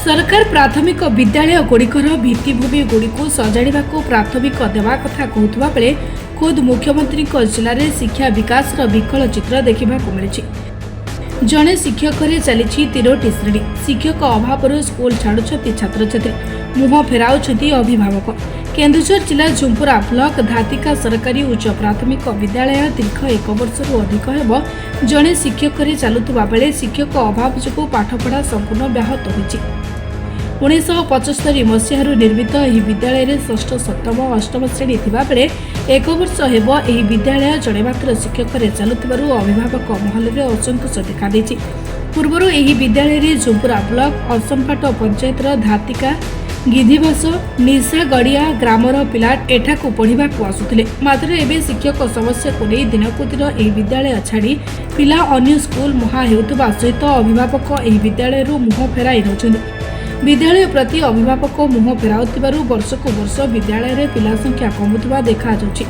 सरकार प्राथमिक विद्यालय गुड़िकर भित्तिभूमि गुड़िक सजाड़ा प्राथमिक देवा कथा कहता बेले खुद मुख्यमंत्री जिले में शिक्षा विकास विकल चित्र देखा मिली। जड़े शिक्षक चली तीनोटी श्रेणी शिक्षक अभाव स्कूल छाड़ुंट छात्र छात्री मुह फेराउंट अभिभावक। केन्दुझर जिला झुंपुरा ब्लॉक धातिका सरकारी उच्च प्राथमिक विद्यालय दीर्घ 1 वर्षरू अधिक हेब जड़े शिक्षक चलुवा बेले शिक्षक अभाव जो पाठपढ़ा संपूर्ण व्याहत होइछि। 1975 मसीहारू निर्मित यह विद्यालय षष्ठ सप्तम अष्टम श्रेणी थिबा बेले 1 वर्ष हेब यह विद्यालय जड़े मात्र शिक्षक चलुथिबारु अभिभावक महल में असंतोष देखा देछि। पूर्वरु यह विद्यालय झुंपुरा ब्लॉक असमपाट पंचायतर धातिका गिधिबास निशा गड़िया ग्रामर पिला एठाकू पढ़ा आसुले। मात्र एवं शिक्षक समस्या को नहीं दिनकू दिन यह विद्यालय छाड़ी पिला अन्य स्कूल मुहा हेउतबा सहित अभिभावक यह विद्यालय मुह फेराई रहुछन्ति। विद्यालय प्रति अभिभावक मुह फेराउथिबारु वर्षकू वर्ष विद्यालय पिला संख्या कमुवा देखा जाउछि।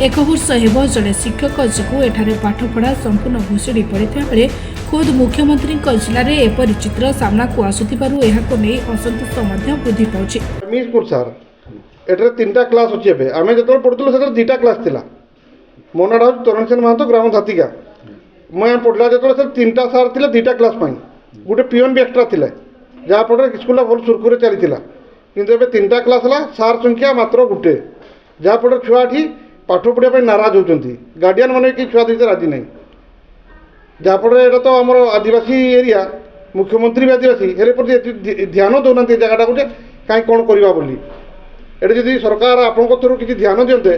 1 वर्ष हेब जड़े शिक्षक जो एठारे पाठपढ़ा संपूर्ण भुशुड़ी पड़ता बेले खुद मुख्यमंत्री जिले में एपरी चित्र सामना को आसुथिबारु एहाको नै असंतोष वृद्धि पाउछि। स्कूल सर एठारे 3टा क्लास अछि। एबे आमे जतोल पढुतलो सेटा 2टा क्लास थिला। मो नाडा तरणसेन महतो ग्राम धातिका मैं पढ़ला जतोल सर 3टा सर थिले 2टा क्लास पई गुटे पियन भी एक्स्ट्रा थिले जहाँ फल स्कूल भल सुरखुरे चली किंतु एबे 3टा क्लास है सार संख्या मात्र गुटे जहाँ फल छुआठी पाठ पढ़ाई नाराज होती गार्डियन मैंने कि छुआ दीजिए राजी नहीं जहाँफल यहाँ तो आम आदिवासी एरिया मुख्यमंत्री भी आदिवासी हेल्ले ध्यान दौना जगटा गोटे कहीं कौन करवा बोली ये जब सरकार आपंक थ्रु किसी ध्यान दिंते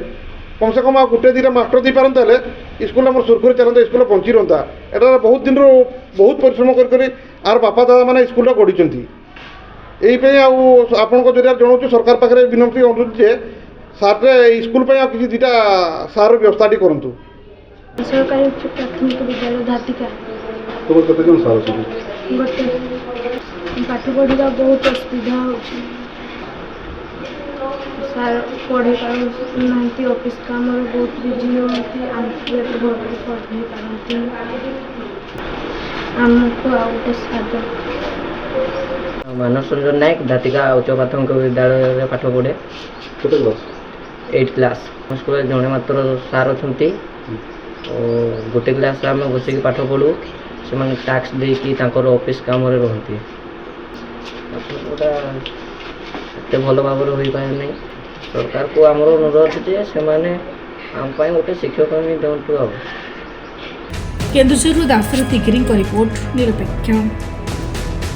कम से कम आ गोटे 2टा मास्टर दी पारते स्कूल आम सुरखुरी चलता स्कूल बंची रहा एटा बहुत दिन बहुत परिश्रम कर आर बापा दादा मैंने स्कूल गढ़ी यही आपण जरिए जनाऊँ सरकार पाखे विनती अनुरोध जे सार स्कूल किसी 2टा सार व्यवस्था करूँ। सरकारी उच्च प्राथमिक विद्यालय धातिका तुम कते जन सार अछि गोटे पाठ पढ़ा बहुत असुविधा होछि। सार पढ़े पारती ऑफिस काम बहुत बिजी होती आमको घर पढ़े पारती आमको आउटे सादा मानस रंजन नायक धातिका उच्च प्राथमिक विद्यालय पाठ पढ़े 8 क्लास स्कूल जड़े मात्र सार अच्छा गोटे क्लास आम बसिक पाठ पढ़ू से टैक्स देकर ऑफिस काम रहती एत भल भाव हो पाए नहीं। सरकार को आमर अनुरोध जे से आम गोटे शिक्षक दिंतु। केन्दुझर दाशरथी गिरी रिपोर्ट निरपेक्ष।